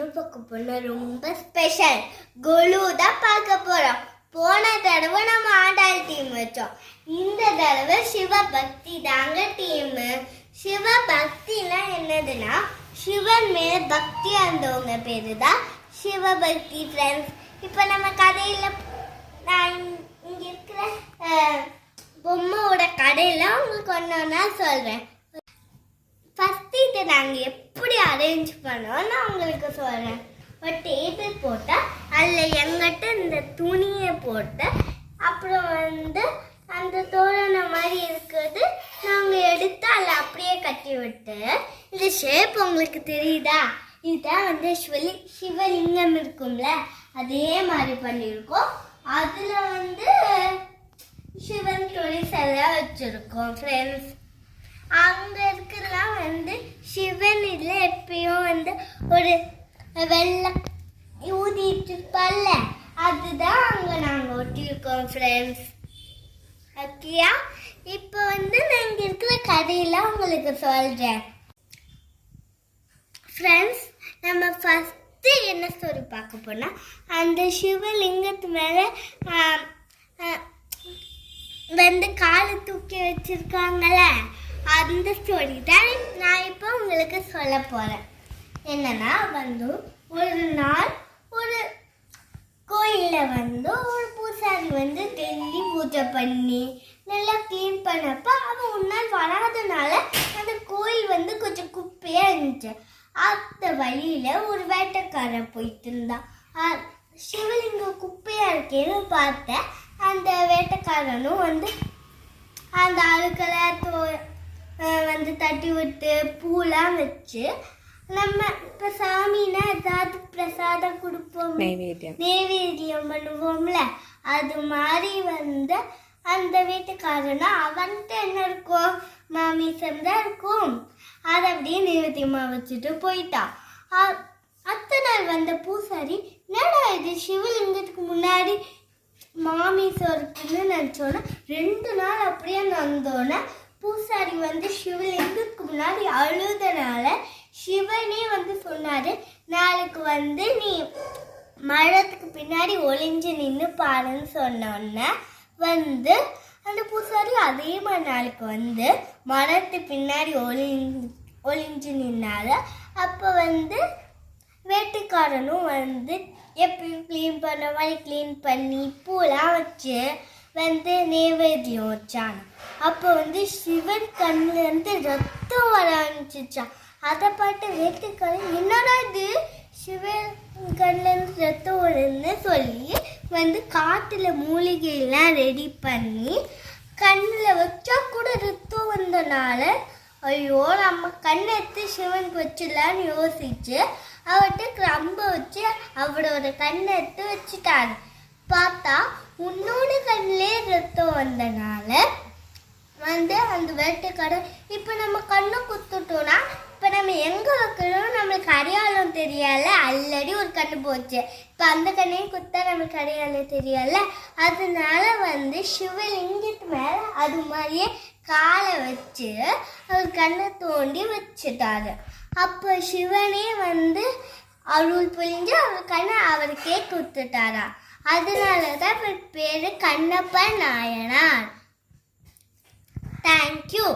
என்ன பார்க்க போறோம்? ரொம்ப ஸ்பெஷல் கொலு தான் பார்க்க போறோம். போன தடவை நம்ம ஆண்டாள் டீம் வச்சோம். இந்த தடவை சிவபக்தி தாங்க டீம். சிவபக்தினா என்னதுன்னா சிவன் மேல பக்தி இருந்தவங்க பேரு தான் சிவபக்தி ஃப்ரெண்ட்ஸ். இப்போ நம்ம கதையில நான் இங்க இருக்கிற பொம்மையோட கடையில உங்களுக்கு ஒன்னா சொல்றேன். ஃபர்ஸ்ட் இதை நாங்கள் எப்படி அரேஞ்ச் பண்ணோம் நான் உங்களுக்கு சொல்கிறேன். ஒரு டேபிள் போட்டால் அதில் எங்கிட்ட இந்த துணியை போட்டு அப்புறம் அந்த தோரணம் மாதிரி இருக்கிறது நாங்கள் எடுத்து அதில் அப்படியே கட்டி விட்டு இந்த ஷேப் உங்களுக்கு தெரியுதா? இதுதான் சிவலிங்கம் இருக்கும்ல அதே மாதிரி பண்ணியிருக்கோம். அதில் சிவன் தொழிற்செல்லாம் வச்சுருக்கோம் ஃப்ரெண்ட்ஸ். அங்க இருக்கலாம் சிவன் இல்லை எப்பயும் ஒரு வெள்ளை ஊதிட்டு இருப்பால அதுதான் அங்க நாங்க ஒட்டியிருக்கோம் ஃப்ரெண்ட்ஸ். ஓகேயா? இப்போ நான் இங்க இருக்கிற கதையெல்லாம் உங்களுக்கு சொல்றேன் ஃப்ரெண்ட்ஸ். நம்ம ஃபர்ஸ்ட் என்ன ஸ்டோரி பார்க்க போனா அந்த சிவலிங்கத்து மேல காலை தூக்கி வச்சிருக்காங்கள அந்த ஸ்டோரி தான் நான் இப்போ உங்களுக்கு சொல்ல போகிறேன். என்னன்னா ஒரு நாள் ஒரு கோயிலில் ஒரு பூசாரி டெய்லி பூஜை பண்ணி நல்லா க்ளீன் பண்ணப்ப அவன் ஒரு நாள் வராதனால அந்த கோயில் கொஞ்சம் குப்பையாக இருந்துச்சு. அந்த வழியில் ஒரு வேட்டைக்காரன் போயிட்டு இருந்தான். சிவலிங்கம் குப்பையாக இருக்கேன்னு பார்த்த அந்த வேட்டைக்காரனும் அந்த ஆளுக்களை தட்டி விட்டு பூலாம் வச்சு நம்ம இப்போ சாமின்னா ஏதாவது பிரசாதம் கொடுப்போம், நைவேத்தியம் பண்ணுவோம்ல அது மாதிரி அந்த வீட்டுக்காரனா அவன்கிட்ட என்ன இருக்கும்? மாமிசம் தான் இருக்கும். அதை அப்படியே நைவேத்தியமாக வச்சுட்டு போயிட்டான். அத்தனை நாள் பூசாரி என்னடா இது சிவலிங்கத்துக்கு முன்னாடி மாமிசம் இருக்குன்னு நினச்சோன்னா 2 நாள் அப்படியே வந்தோன்னே பூசாரி சிவலிங்கத்துக்கு முன்னாடி அழுதனால சிவனே சொன்னாரு, நாளைக்கு நீ மரத்துக்கு பின்னாடி ஒளிஞ்சு நின்று பாருன்னு சொன்னோன்னே அந்த பூசாரி அதே மாதிரி நாளைக்கு மரத்து பின்னாடி ஒளிஞ்சு நின்னாரு. அப்போ வேட்டைக்காரனும் எப்பயும் க்ளீன் பண்ண மாதிரி க்ளீன் பண்ணி பூலாம் வச்சு நைவேத்தியம் வச்சான். அப்போ சிவன் கண்ணுலேருந்து ரத்தம் வர ஆரம்பிச்சிச்சான். அதை பார்த்து வேட்டைக்காரன் என்னடா இது சிவன் கண்ணுலேருந்து ரத்தம் வருதுன்னு சொல்லி காட்டில் மூலிகையெல்லாம் ரெடி பண்ணி கண்ணில் வச்சா கூட ரத்தம் வந்தனால ஐயோ நம்ம கண்ணை எடுத்து சிவனுக்கு வச்சிடலான்னு யோசிச்சு அவர்கிட்ட கம்ப வச்சு அவரோட கண்ணை எடுத்து வச்சுட்டாரு. பார்த்தா உன்னோட கண்ணிலே ரத்தம் வந்தனால அந்த வேட்டைக்காரன் இப்போ நம்ம கண்ணை குத்துட்டோம்னா இப்போ நம்ம எங்கே வைக்கணும் நம்மளுக்கு அடையாளம் தெரியல. ஆல்ரெடி ஒரு கண்ணு போச்சு, இப்போ அந்த கண்ணையும் குத்தா நம்மளுக்கு அடையாளம் தெரியல. அதனால சிவலிங்கத்து மேலே அது மாதிரியே காலை வச்சு அவர் கண்ணை தோண்டி வச்சுட்டாரு. அப்போ சிவனே அருள் புரிஞ்சு அவர் கண்ணை அவருக்கே குத்துட்டாரா. அதனால தான் பேரு கண்ணப்ப நாயனார். தேங்க்யூ.